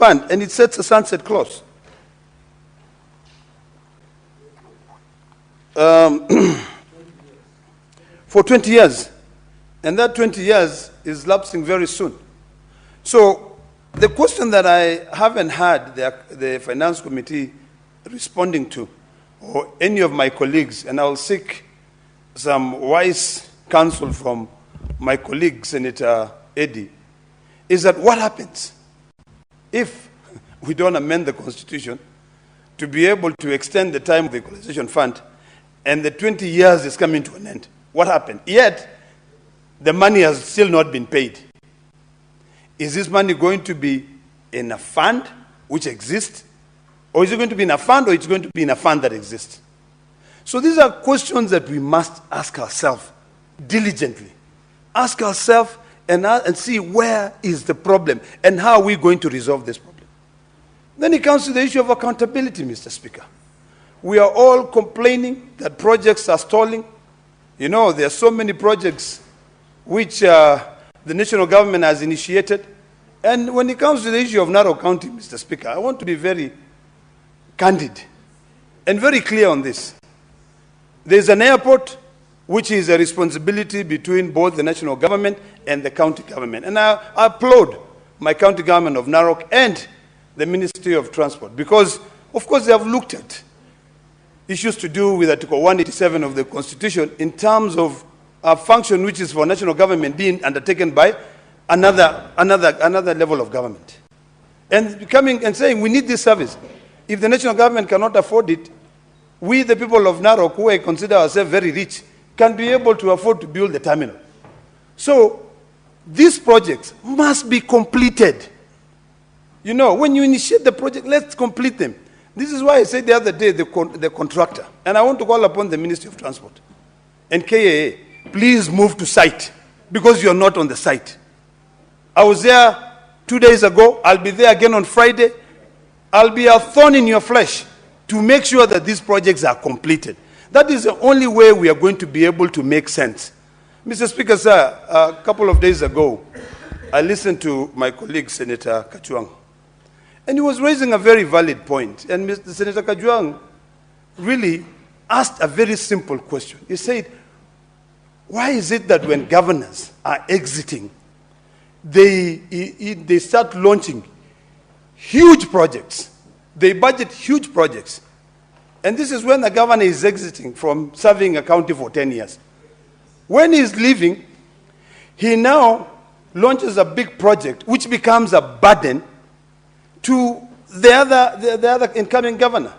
fund, and it sets a sunset clause. For 20 years. And that 20 years is lapsing very soon. So the question that I haven't had the Finance Committee responding to, or any of my colleagues, and I'll seek some wise counsel from my colleague, Senator Eddie, is that what happens if we don't amend the Constitution to be able to extend the time of the equalization fund and the 20 years is coming to an end? What happened? Yet, the money has still not been paid. Is this money going to be in a fund which exists? Or is it going to be in a fund, or it's going to be in a fund that exists? So these are questions that we must ask ourselves diligently. Ask ourselves and see where is the problem and how are we going to resolve this problem. Then it comes to the issue of accountability, Mr. Speaker. We are all complaining that projects are stalling. You know, there are so many projects which the national government has initiated. And when it comes to the issue of Narok County, Mr. Speaker, I want to be very candid and very clear on this. There's an airport which is a responsibility between both the national government and the county government. And I applaud my county government of Narok and the Ministry of Transport because, of course, they have looked at issues to do with Article 187 of the Constitution in terms of a function which is for national government being undertaken by another level of government. And coming and saying, we need this service. If the national government cannot afford it, we, the people of Narok, who I consider ourselves very rich, can be able to afford to build the terminal. So these projects must be completed. You know, when you initiate the project, let's complete them. This is why I said the other day, the contractor, and I want to call upon the Ministry of Transport and KAA, please move to site, because you're not on the site. I was there 2 days ago. I'll be there again on Friday. I'll be a thorn in your flesh to make sure that these projects are completed. That is the only way we are going to be able to make sense. Mr. Speaker, sir, a couple of days ago, I listened to my colleague, Senator Kajwang, and he was raising a very valid point. And Senator Kajwang really asked a very simple question. He said, why is it that when governors are exiting, they start launching huge projects? They budget huge projects. And this is when the governor is exiting from serving a county for 10 years. When he's leaving, he now launches a big project which becomes a burden to the other incoming governor.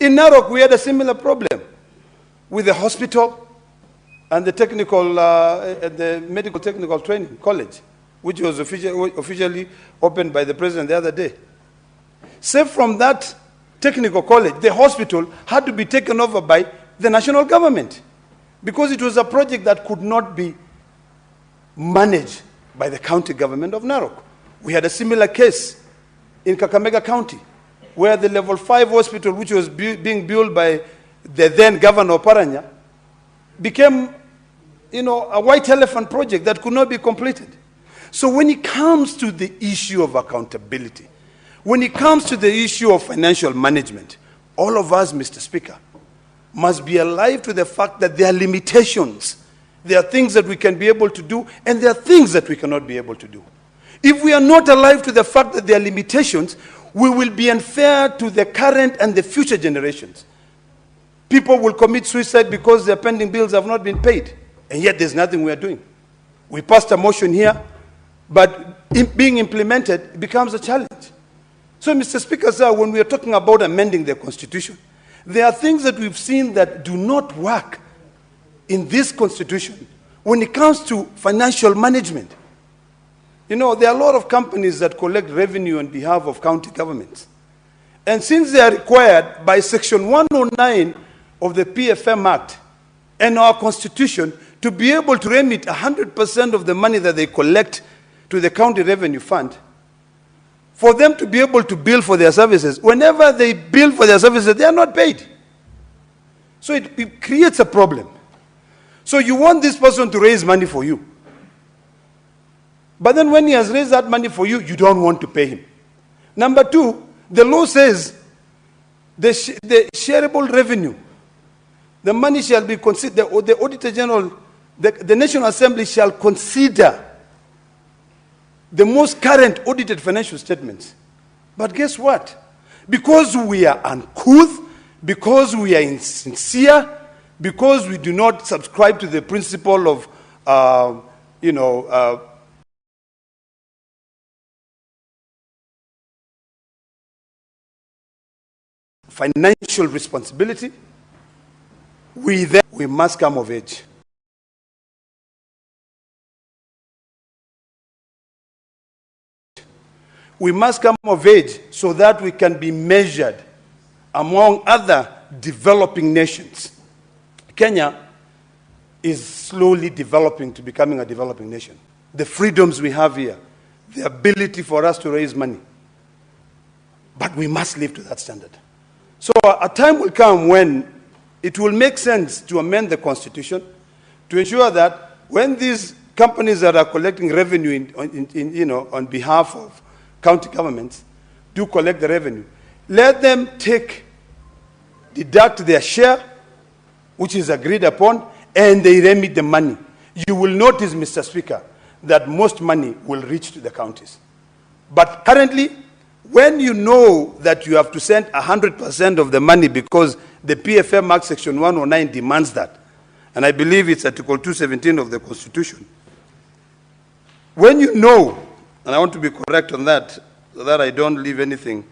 In Narok, we had a similar problem with the hospital and the medical technical training college, which was officially opened by the president the other day. Save from that technical college, the hospital had to be taken over by the national government because it was a project that could not be managed by the county government of Narok. We had a similar case in Kakamega County, where the level 5 hospital, which was being built by the then governor Paranya, became, a white elephant project that could not be completed. So when it comes to the issue of accountability, when it comes to the issue of financial management, all of us, Mr. Speaker, must be alive to the fact that there are limitations. There are things that we can be able to do, and there are things that we cannot be able to do. If we are not alive to the fact that there are limitations, we will be unfair to the current and the future generations. People will commit suicide because their pending bills have not been paid, and yet there's nothing we are doing. We passed a motion here, but being implemented becomes a challenge. So, Mr. Speaker, sir, when we are talking about amending the Constitution, there are things that we've seen that do not work in this Constitution when it comes to financial management. There are a lot of companies that collect revenue on behalf of county governments. And since they are required by Section 109 of the PFM Act and our Constitution to be able to remit 100% of the money that they collect to the county revenue fund, for them to be able to bill for their services, whenever they bill for their services, they are not paid. So it creates a problem. So you want this person to raise money for you. But then when he has raised that money for you, you don't want to pay him. Number two, the law says the shareable revenue, the money shall be considered, the Auditor General, the National Assembly shall consider the most current audited financial statements. But guess what? Because we are uncouth, because we are insincere, because we do not subscribe to the principle of, financial responsibility, we must come of age. We must come of age so that we can be measured among other developing nations. Kenya is slowly developing to becoming a developing nation. The freedoms we have here, the ability for us to raise money. But we must live to that standard. So a time will come when it will make sense to amend the Constitution to ensure that when these companies that are collecting revenue on behalf of county governments do collect the revenue, let them deduct their share, which is agreed upon, and they remit the money. You will notice, Mr. Speaker, that most money will reach to the counties. But currently, when you know that you have to send 100% of the money because the PFM Act Section 109 demands that, and I believe it's Article 217 of the Constitution, when you know, and I want to be correct on that, so that I don't leave anything.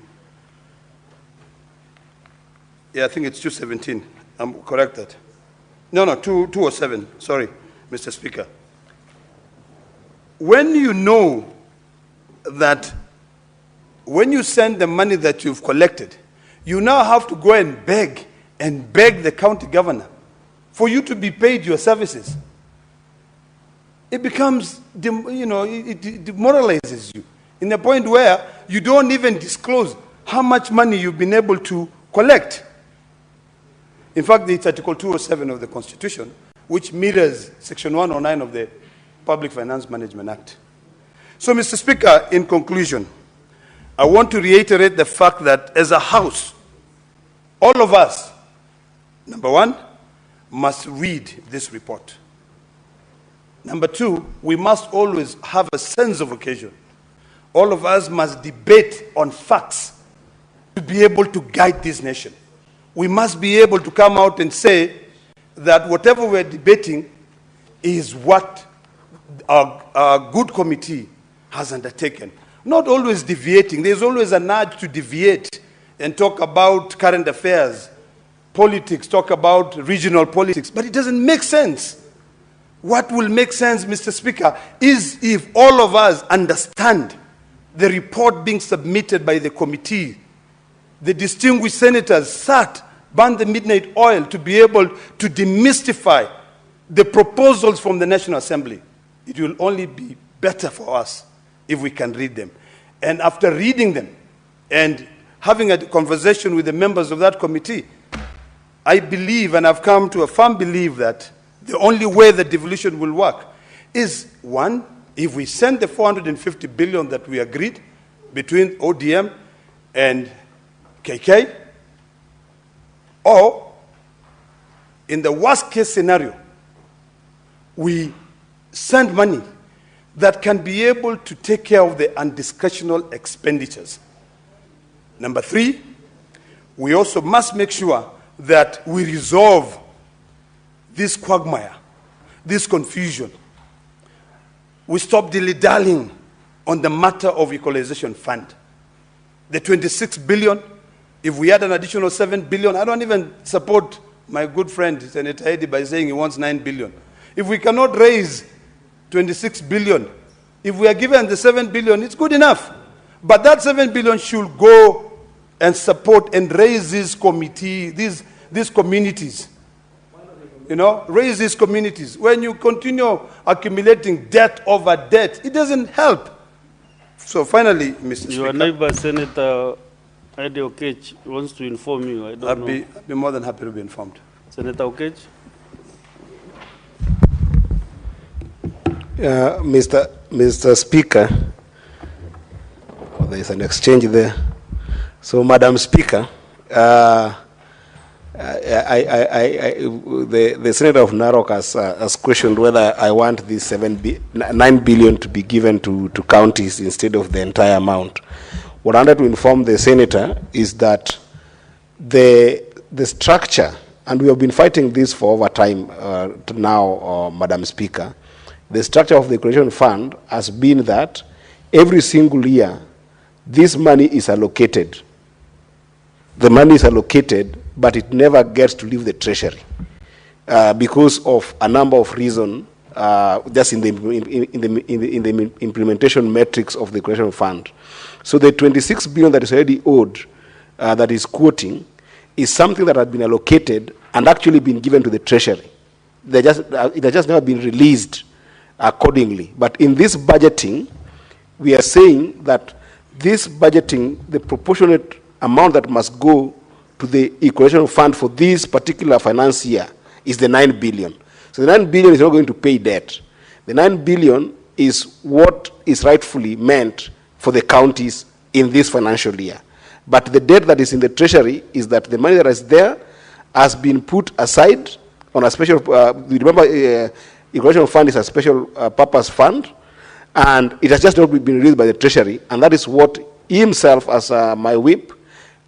Yeah, I think it's 217. I'm corrected. No, 207. Sorry, Mr. Speaker. When you know that when you send the money that you've collected, you now have to go and beg the county governor for you to be paid your services. It becomes, it demoralizes you in the point where you don't even disclose how much money you've been able to collect. In fact, it's Article 207 of the Constitution, which mirrors Section 109 of the Public Finance Management Act. So, Mr. Speaker, in conclusion, I want to reiterate the fact that as a House, all of us, number one, must read this report. Number two, we must always have a sense of occasion. All of us must debate on facts to be able to guide this nation. We must be able to come out and say that whatever we're debating is what a good committee has undertaken. Not always deviating. There's always an urge to deviate and talk about current affairs, politics, talk about regional politics, but it doesn't make sense. What will make sense, Mr. Speaker, is if all of us understand the report being submitted by the committee. The distinguished senators sat, burned the midnight oil to be able to demystify the proposals from the National Assembly. It will only be better for us if we can read them. And after reading them and having a conversation with the members of that committee, I believe, and I've come to a firm belief, that the only way the devolution will work is, one, if we send the 450 billion that we agreed between ODM and KK, or in the worst case scenario, we send money that can be able to take care of the undiscretional expenditures. Number three, we also must make sure that we resolve this quagmire, this confusion. We stop dilly-dallying on the matter of equalization fund. The 26 billion, if we add an additional 7 billion, I don't even support my good friend Senator Eddy by saying he wants 9 billion. If we cannot raise 26 billion, if we are given the 7 billion, it's good enough. But that 7 billion should go and support and raise these communities. Raise these communities. When you continue accumulating debt over debt, it doesn't help. So finally, Mr. Speaker. Your neighbor, Senator Eddy Okech, wants to inform you. I'd be more than happy to be informed. Senator Okech. Mr. Speaker, there is an exchange there. So, Madam Speaker, the Senator of Narok has questioned whether I want this 9 billion to be given to counties instead of the entire amount. What I wanted to inform the Senator is that the structure, and we have been fighting this for over time now, Madam Speaker, the structure of the cohesion fund has been that every single year, this money is allocated. The money is allocated, but it never gets to leave the treasury because of a number of reasons, just in the implementation metrics of the cohesion fund. So the 26 billion that is already owed, that is quoting, is something that had been allocated and actually been given to the treasury. It has just never been released accordingly. But in this budgeting, we are saying that this budgeting, the proportionate amount that must go to the equalization fund for this particular finance year is the 9 billion. So the 9 billion is not going to pay debt. The 9 billion is what is rightfully meant for the counties in this financial year. But the debt that is in the treasury is that the money that is there has been put aside on a special, remember, equalization fund is a special purpose fund, and it has just not been released by the treasury, and that is what he himself, as my whip,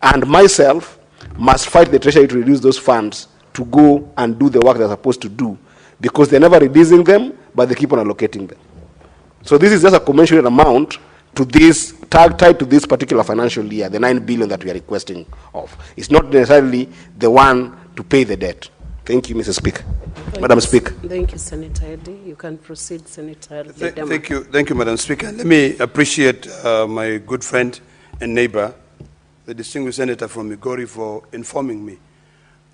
and myself must fight the treasury to reduce those funds to go and do the work they're supposed to do, because they're never releasing them, but they keep on allocating them. So this is just a commensurate amount to this, tied to this particular financial year, the 9 billion that we are requesting of. It's not necessarily the one to pay the debt. Thank you, Mr. Speaker. Madam Speaker. Thank you, Senator Eddy. You can proceed, Senator. Thank you, Madam Speaker. Let me appreciate my good friend and neighbor, the distinguished senator from Migori, for informing me.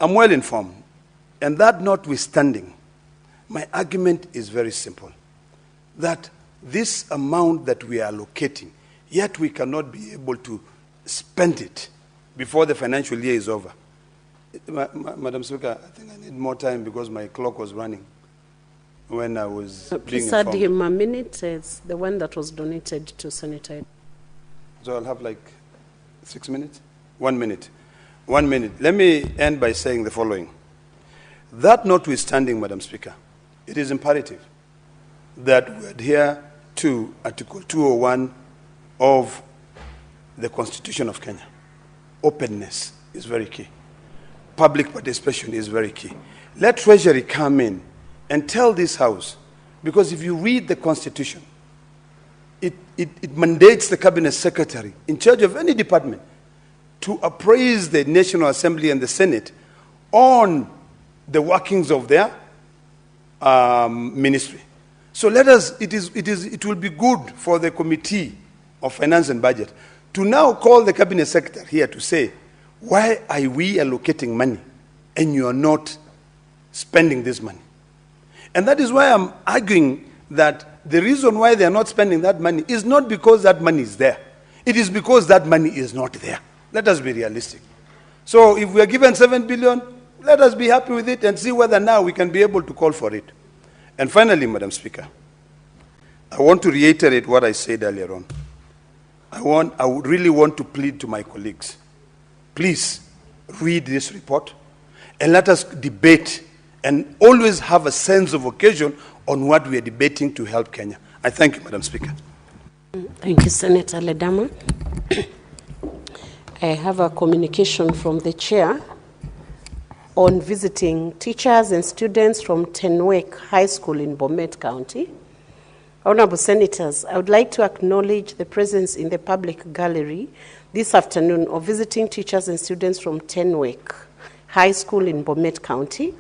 I'm well informed, and that notwithstanding, my argument is very simple, that this amount that we are allocating, yet we cannot be able to spend it before the financial year is over. Madam Speaker, I think I need more time because my clock was running when I was being please add informed. him a minute. It's the one that was donated to Senator. So I'll have like 6 minutes? 1 minute. 1 minute. Let me end by saying the following. That notwithstanding, Madam Speaker, it is imperative that we adhere to Article 201 of the Constitution of Kenya. Openness is very key. Public participation is very key. Let Treasury come in and tell this House, because if you read the Constitution, it mandates the Cabinet Secretary in charge of any department to appraise the National Assembly and the Senate on the workings of their ministry. So let us, it will be good for the Committee of Finance and Budget to now call the Cabinet Secretary here to say, why are we allocating money and you are not spending this money? And that is why I'm arguing that the reason why they are not spending that money is not because that money is there. It is because that money is not there. Let us be realistic. So if we are given 7 billion, let us be happy with it and see whether now we can be able to call for it. And finally, Madam Speaker, I want to reiterate what I said earlier on. I would really want to plead to my colleagues. Please read this report and let us debate and always have a sense of occasion on what we are debating to help Kenya. I thank you, Madam Speaker. Thank you, Senator Ledama. I have a communication from the chair on visiting teachers and students from Tenwek High School in Bomet County. Honorable Senators, I would like to acknowledge the presence in the public gallery this afternoon of visiting teachers and students from Tenwek High School in Bomet County.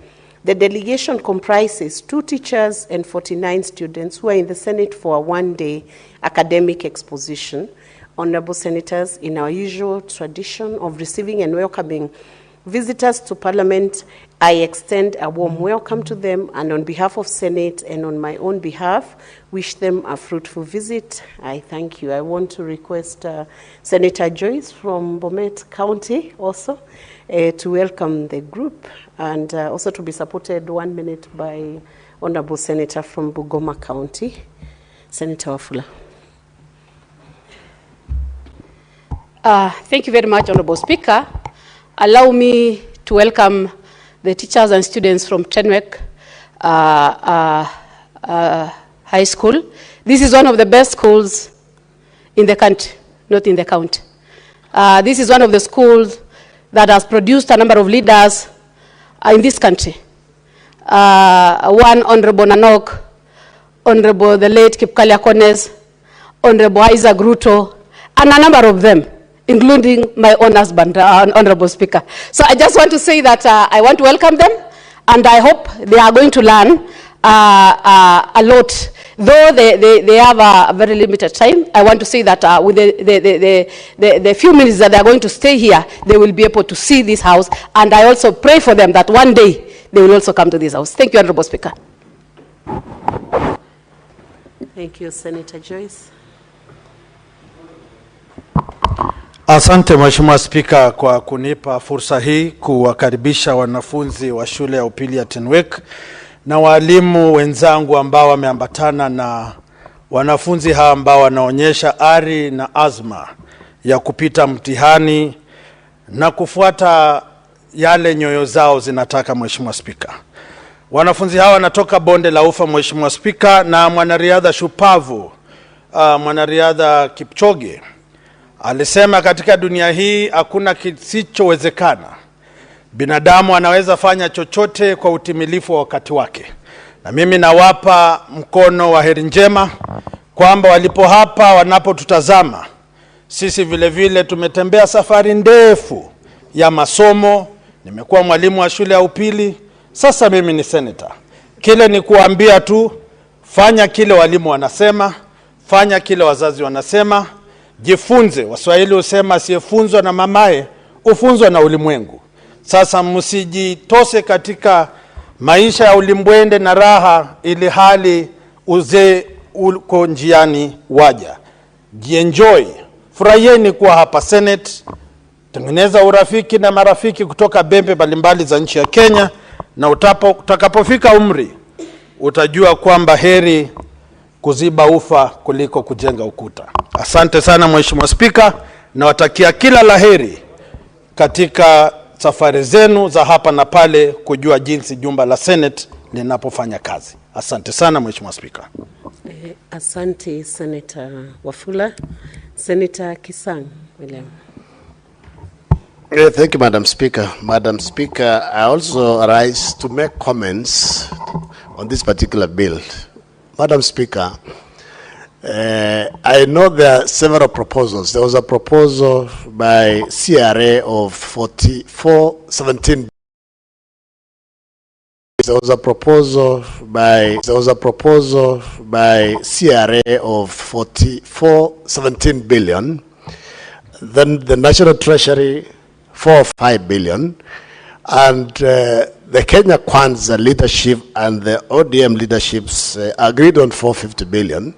The delegation comprises 2 teachers and 49 students who are in the Senate for a one-day academic exposition. Honorable Senators, in our usual tradition of receiving and welcoming visitors to Parliament, I extend a warm welcome to them, and on behalf of Senate and on my own behalf, wish them a fruitful visit. I thank you. I want to request Senator Joyce from Bomet County also to welcome the group, and also to be supported 1 minute by Honorable Senator from Bungoma County, Senator Wafula. Thank you very much, Honorable Speaker. Allow me to welcome the teachers and students from Tenwek High School. This is one of the best schools in the country, not in the county. This is one of the schools that has produced a number of leaders in this country. One, Honorable Nanok, Honorable the late Kipkalia Kones, Honorable Isaac Ruto, and a number of them, including my own husband, Honorable Speaker. So I just want to say that I want to welcome them, and I hope they are going to learn a lot. Though they have a very limited time, I want to say that with the few minutes that they are going to stay here, they will be able to see this house, and I also pray for them that one day they will also come to this house. Thank you, Honorable Speaker. Thank you, Senator Joyce. Asante Mheshimiwa Spika kwa kunipa fursa hii kuwakaribisha wanafunzi wa shule ya upili ya Tenwek na walimu wenzangu ambao wameambatana na wanafunzi hawa ambao wanaonyesha ari na azma ya kupita mtihani na kufuata yale nyoyo zao zinataka. Mheshimiwa Spika, wanafunzi hawa wanatoka bonde la Ufa, Mheshimiwa Spika, na mwanariadha shupavu mwanariadha Kipchoge alisema katika dunia hii hakuna kisichowezekana. Binadamu anaweza fanya chochote kwa utimilifu wa wakati wake. Na mimi nawapa mkono wa heri njema kwamba walipo hapa wanapotutazama, sisi vile vile tumetembea safari ndefu ya masomo. Nimekuwa mwalimu wa shule ya upili, sasa mimi ni senator. Kile ni kuambia tu, fanya kile walimu wanasema, fanya kile wazazi wanasema, jifunze. Waswahili husema asiyefunzwa na mamaye ufunzwa na ulimwengu. Sasa msijitose katika maisha ya ulimbwende na raha ili hali uzee uko njiani waja. Jienjoy, furahieni kuwa hapa Senate, tengeneza urafiki na marafiki kutoka bembe mbalimbali za nchi ya Kenya, na utakapofika umri utajua kwamba heri kuziba ufa kuliko kujenga ukuta. Asante sana Mheshimiwa Spika, na watakia kila laheri katika safari zenu za hapa na pale kujua jinsi jumba la Senate linapofanya kazi. Asante sana Mheshimiwa Spika. Asante Senator Wafula. Senator Kisang William. Thank you, Madam Speaker. Madam Speaker, I also rise to make comments on this particular bill. Madam Speaker, I know there are several proposals. There was a proposal by CRA of 17. There was a proposal by CRA of 17 billion. Then the National Treasury 4 or 5 billion, and the Kenya Kwanza leadership and the ODM leaderships agreed on 450 billion.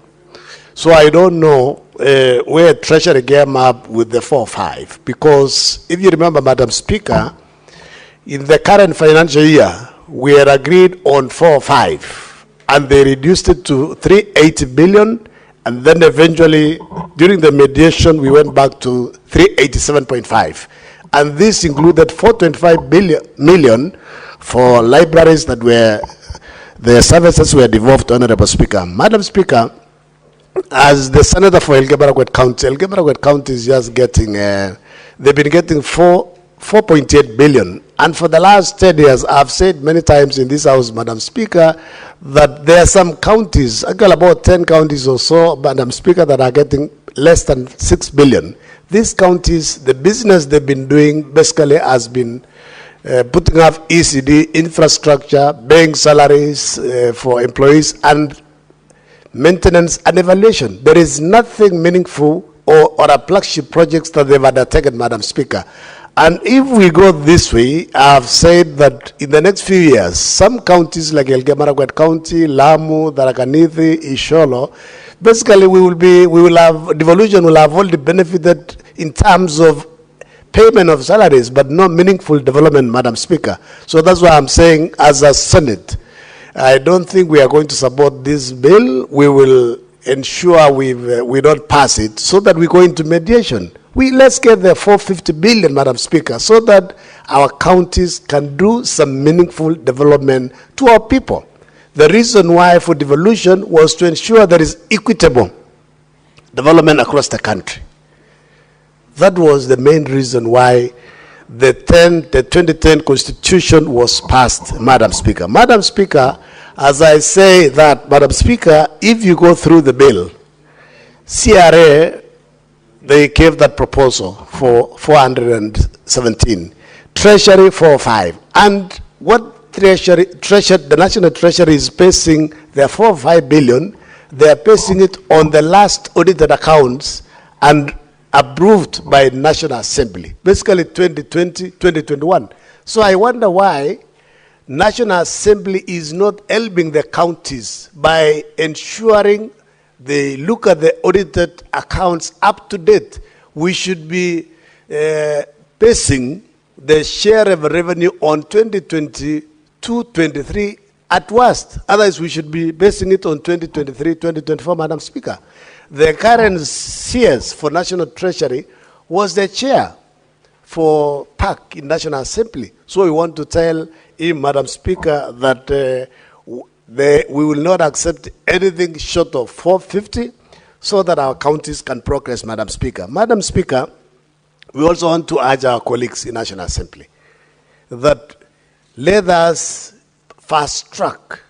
So I don't know where Treasury came up with the 4 or 5, because if you remember, Madam Speaker, in the current financial year, we had agreed on 4 or 5, and they reduced it to 380 billion, and then eventually, during the mediation, we went back to 387.5. And this included 425 million for libraries that were, their services were devolved to Honorable Speaker. Madam Speaker, as the Senator for Elgeyo-Marakwet County is just getting, they've been getting 4.8 billion. And for the last 10 years, I've said many times in this house, Madam Speaker, that there are some counties, actually about 10 counties or so, Madam Speaker, that are getting less than 6 billion. These counties, the business they've been doing basically has been putting up ECD infrastructure, paying salaries for employees, and maintenance and evaluation. There is nothing meaningful or a flagship projects that they've undertaken, Madam Speaker. And if we go this way, I've said that in the next few years, some counties like Elgeyo-Marakwet County, Lamu, Tharaka Nithi, Isiolo, basically devolution will have only benefited in terms of payment of salaries, but no meaningful development, Madam Speaker. So that's why I'm saying, as a Senate, I don't think we are going to support this bill. We will ensure we don't pass it so that we go into mediation Let's get the 450 billion, Madam Speaker, so that our counties can do some meaningful development to our people. The reason why for devolution was to ensure there is equitable development across the country. That was the main reason why the 2010 Constitution was passed, Madam Speaker. Madam Speaker, as I say that, Madam Speaker, if you go through the bill, CRA, they gave that proposal for 417, Treasury 45, and what the National Treasury is basing their 4 or 5 billion, they are basing it on the last audited accounts and approved by National Assembly, basically 2020, 2021. So I wonder why National Assembly is not helping the counties by ensuring they look at the audited accounts up to date. We should be basing the share of revenue on 2022-23 at worst. Otherwise, we should be basing it on 2023-2024, Madam Speaker. The current CS for National Treasury was the chair for PAC in National Assembly. So we want to tell him, Madam Speaker, that we will not accept anything short of 450 so that our counties can progress, Madam Speaker. Madam Speaker, we also want to urge our colleagues in National Assembly that let us fast track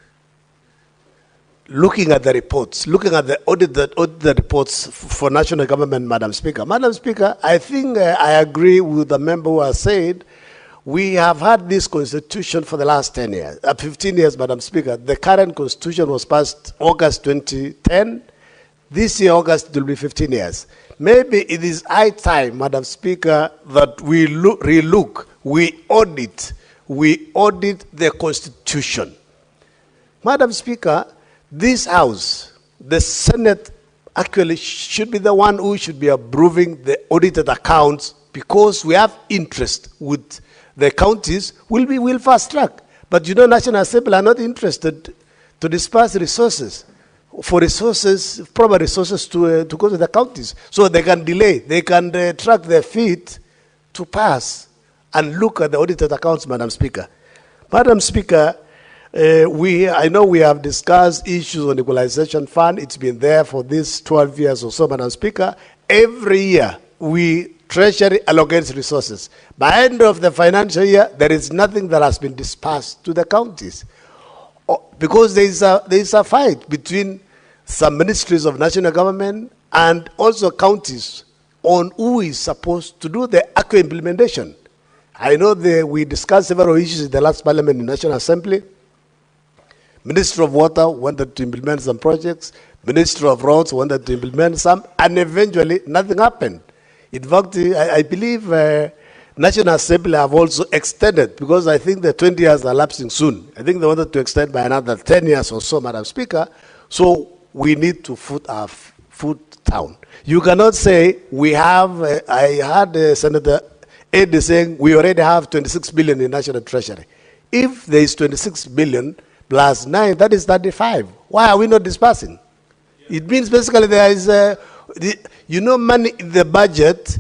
looking at the reports, looking at the audited reports for national government, Madam Speaker. Madam Speaker, I think I agree with the member who has said we have had this constitution for the last 10 years, 15 years, Madam Speaker. The current constitution was passed August 2010. This year, August, it will be 15 years. Maybe it is high time, Madam Speaker, that we relook, we audit the constitution. Madam Speaker, this House, the Senate, actually should be the one who should be approving the audited accounts because we have interest with the counties. We'll fast track. But you know, National Assembly are not interested to disperse resources, proper resources to go to the counties. So they can delay, they can track their feet to pass and look at the audited accounts, Madam Speaker. Madam Speaker, I know we have discussed issues on equalization fund. It's been there for these 12 years or so, Madam Speaker. Every year, Treasury allocates resources. By end of the financial year, there is nothing that has been dispersed to the counties. Because there is a fight between some ministries of national government and also counties on who is supposed to do the actual implementation. I know we discussed several issues in the last parliament in National Assembly. Minister of Water wanted to implement some projects. Minister of Roads wanted to implement some, and eventually nothing happened. In fact, I believe National Assembly have also extended, because I think the 20 years are lapsing soon. I think they wanted to extend by another 10 years or so, Madam Speaker. So we need to put our foot down. You cannot say we have, I heard Senator Ed saying we already have 26 billion in National Treasury. If there is 26 billion plus 9, that is 35. Why are we not dispersing? It means basically there is, money in the budget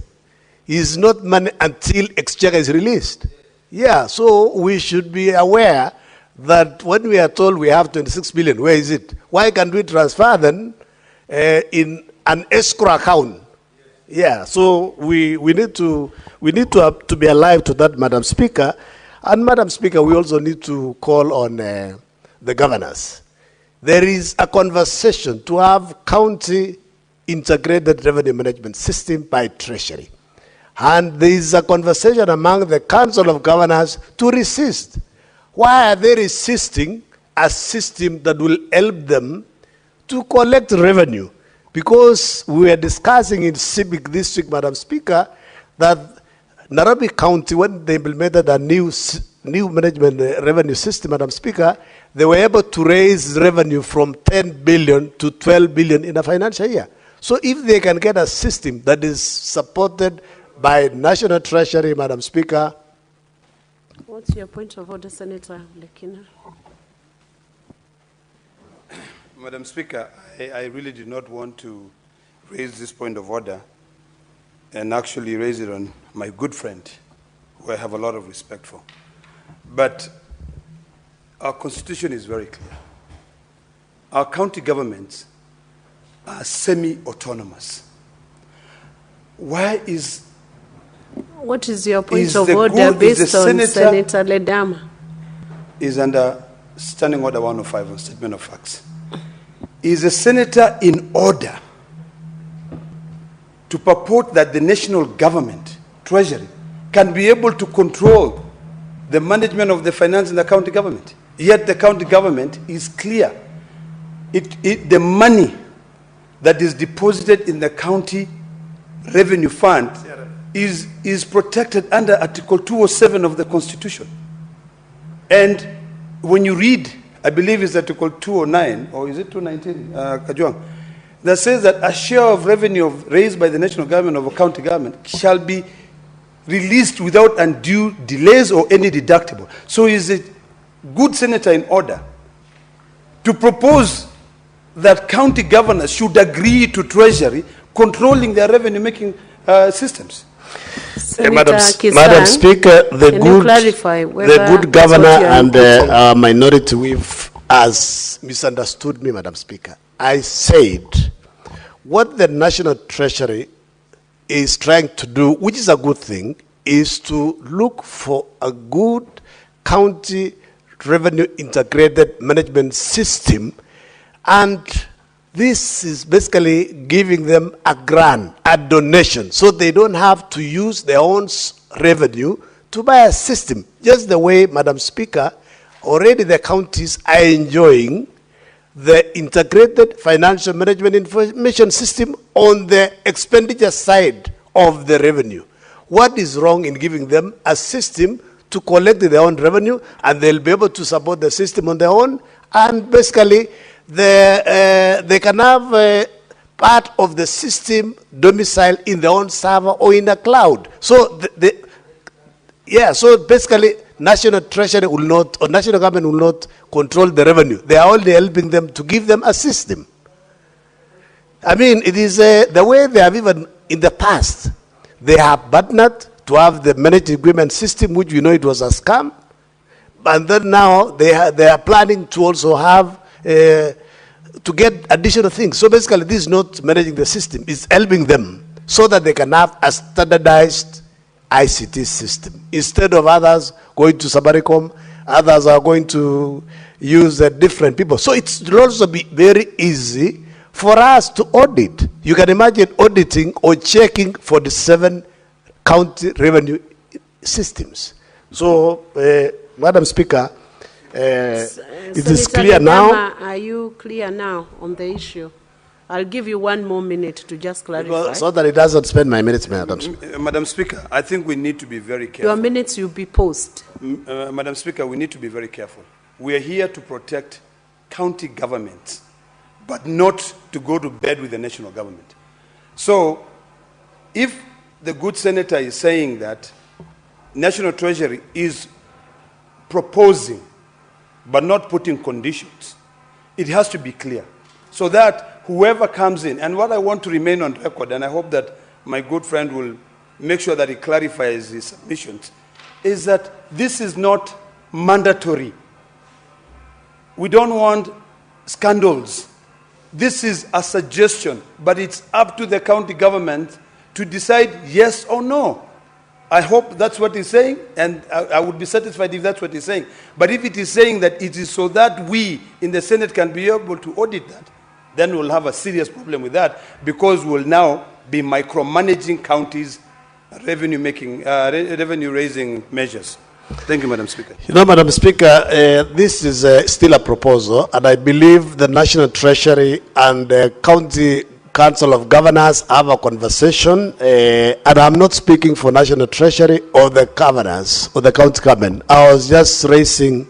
is not money until exchequer is released. Yeah, so we should be aware that when we are told we have 26 billion, where is it? Why can't we transfer then in an escrow account? Yeah, so we need to be alive to that, Madam Speaker. And Madam Speaker, we also need to call on the governors. There is a conversation to have county integrated revenue management system by Treasury. And there is a conversation among the Council of Governors to resist. Why are they resisting a system that will help them to collect revenue? Because we were discussing in Civic this week, Madam Speaker, that Nairobi County, when they implemented a new management revenue system, Madam Speaker, they were able to raise revenue from 10 billion to 12 billion in a financial year. So if they can get a system that is supported by National Treasury, Madam Speaker. What's your point of order, Sen.Ole Kina? Madam Speaker, I really do not want to raise this point of order. and actually raise it on my good friend, who I have a lot of respect for. But our constitution is very clear. Our county governments are semi-autonomous. Why is... What is your point Is of the order good- is the based on senator- Senator Ledama? Is under Standing Order 105 on Statement of Facts. Is a senator in order to purport that the national government, Treasury, can be able to control the management of the finance in the county government? Yet the county government is clear. The money that is deposited in the county revenue fund is protected under Article 207 of the Constitution. And when you read, I believe it's Article 209, or is it 219, Kajwang, that says that a share of revenue raised by the national government of a county government shall be released without undue delays or any deductible. So is a good senator in order to propose that county governors should agree to Treasury controlling their revenue-making systems? Madam Kisan, Speaker, the can you clarify the whether good that's what governor you are and inputting? our minority whip has misunderstood me, Madam Speaker. I said what the National Treasury is trying to do, which is a good thing, is to look for a good county revenue integrated management system, and this is basically giving them a grant, a donation, so they don't have to use their own revenue to buy a system. Just the way, Madam Speaker, already the counties are enjoying the integrated financial management information system on the expenditure side of the revenue. What is wrong in giving them a system to collect their own revenue, and they'll be able to support the system on their own, and basically they can have part of the system domicile in their own server or in a cloud. So so basically National Treasury will not, or national government will not control the revenue. They are only helping them to give them a system. I mean, it is the way they have even in the past. They have partnered to have the managed agreement system, which we know it was a scam. And then now they are planning to also have, to get additional things. So basically this is not managing the system, it's helping them so that they can have a standardized ICT system. Instead of others going to Safaricom, others are going to use different people. So it will also be very easy for us to audit. You can imagine auditing or checking for the 7 county revenue systems. So, Madam Speaker, it is clear now. Are you clear now on the issue? I'll give you 1 more minute to just clarify. So that it doesn't spend my minutes, Madam Speaker. Madam Speaker, I think we need to be very careful. Your minutes will be post. Madam Speaker, we need to be very careful. We are here to protect county governments, but not to go to bed with the national government. So, if the good senator is saying that National Treasury is proposing but not putting conditions, it has to be clear so that whoever comes in, and what I want to remain on record, and I hope that my good friend will make sure that he clarifies his submissions, is that this is not mandatory. We don't want scandals. This is a suggestion, but it's up to the county government to decide yes or no. I hope that's what he's saying, and I would be satisfied if that's what he's saying. But if it is saying that it is so that we in the Senate can be able to audit that, then we'll have a serious problem with that, because we'll now be micromanaging counties' revenue-raising measures. Thank you, Madam Speaker. You know, Madam Speaker, this is still a proposal, and I believe the National Treasury and the County Council of Governors have a conversation, and I'm not speaking for National Treasury or the governors or the county government. I was just raising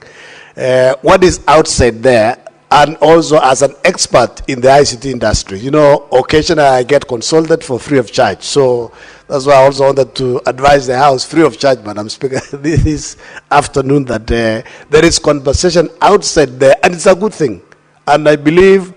what is outside there, and also as an expert in the ICT industry. You know, occasionally I get consulted for free of charge. So that's why I also wanted to advise the House free of charge, Madam Speaker, this afternoon, that there is conversation outside there, and it's a good thing. And I believe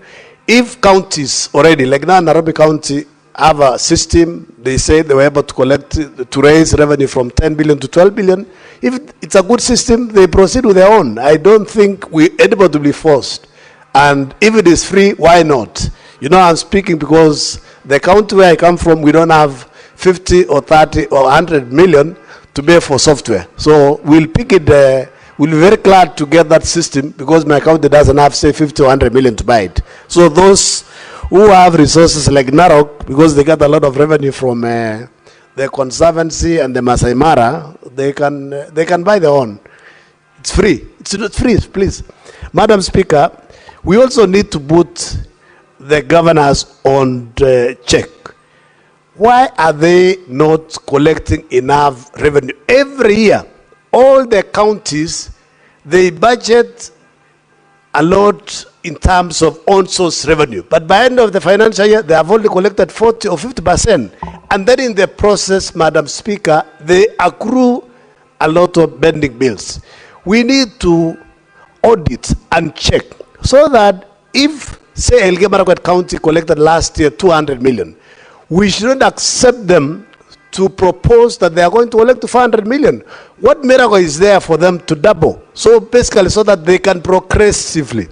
if counties already, like now Nairobi County, have a system. They say they were able to collect, to raise revenue from 10 billion to 12 billion. If it's a good system, they proceed with their own. I don't think anybody will be forced. And if it is free, why not? You know, I'm speaking because the county where I come from, we don't have 50 or 30 or 100 million to pay for software. So we'll pick it, we'll be very glad to get that system because my county doesn't have, say, 50 or 100 million to buy it. So those who have resources like Narok, because they get a lot of revenue from the Conservancy and the Masai Mara, they can buy their own. It's free. It's not free, please. Madam Speaker, we also need to put the governors on the check. Why are they not collecting enough revenue? Every year, all the counties, they budget a lot in terms of on-source revenue. But by the end of the financial year, they have only collected 40 or 50%. And then in the process, Madam Speaker, they accrue a lot of pending bills. We need to audit and check so that if, say, Elgeyo-Marakwet County collected last year 200 million, we shouldn't accept them to propose that they are going to collect to 400 million. What miracle is there for them to double? So basically, so that they can progressively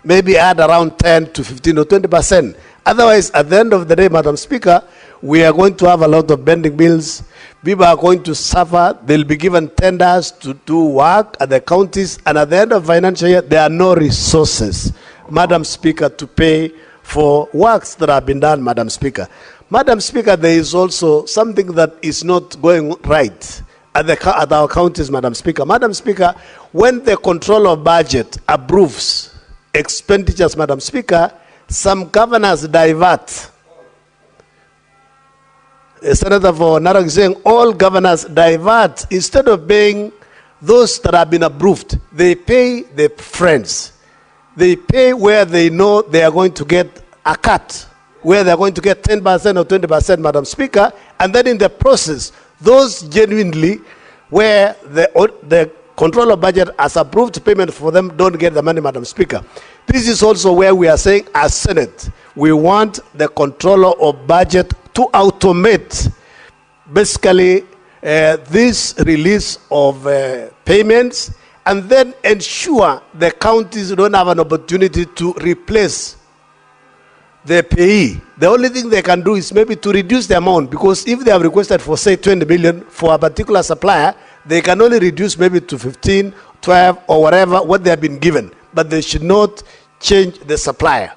maybe add around 10 to 15 or 20%. Otherwise, at the end of the day, Madam Speaker, we are going to have a lot of pending bills. People are going to suffer. They'll be given tenders to do work at the counties. And at the end of financial year, there are no resources, Madam Speaker, to pay for works that have been done, Madam Speaker. Madam Speaker, there is also something that is not going right at our counties, Madam Speaker. Madam Speaker, when the control of budget approves expenditures, Madam Speaker, some governors divert. A senator for Narok is saying all governors divert. Instead of paying those that have been approved, they pay their friends. They pay where they know they are going to get a cut, where they're going to get 10% or 20%, Madam Speaker, and then in the process, those genuinely where the control of budget has approved payment for them don't get the money, Madam Speaker. This is also where we are saying as Senate, we want the controller of budget to automate basically this release of payments and then ensure the counties don't have an opportunity to replace the payee. The only thing they can do is maybe to reduce the amount, because if they have requested for, say, 20 million for a particular supplier, they can only reduce maybe to 15, 12, or whatever, what they have been given. But they should not change the supplier.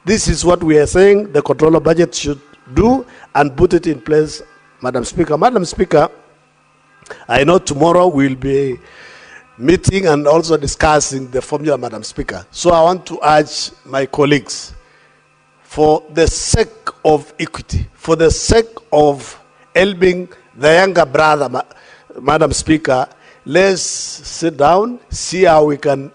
This is what we are saying the controller budget should do and put it in place, Madam Speaker. Madam Speaker, I know tomorrow we'll be meeting and also discussing the formula, Madam Speaker. So I want to urge my colleagues, for the sake of equity, for the sake of helping the younger brother, Madam Speaker, let's sit down, see how we can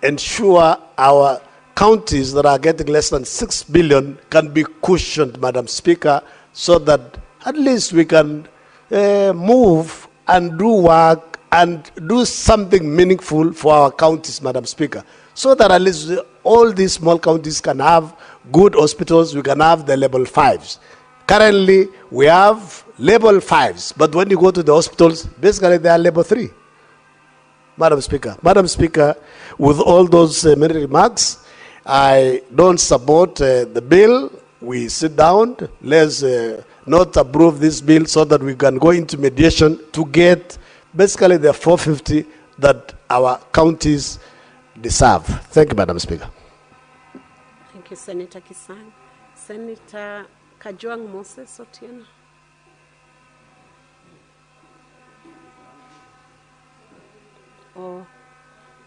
ensure our counties that are getting less than 6 billion can be cushioned, Madam Speaker, so that at least we can move and do work and do something meaningful for our counties, Madam Speaker, so that at least all these small counties can have good hospitals, we can have the level 5s. Currently, we have level 5s, but when you go to the hospitals, basically they are level 3. Madam Speaker. Madam Speaker, with all those many remarks, I don't support the bill. We sit down, let's not approve this bill so that we can go into mediation to get basically the 450 that our counties deserve. Thank you, Madam Speaker. Thank you, Senator Kisang. Senator Kajwang Moses Otieno.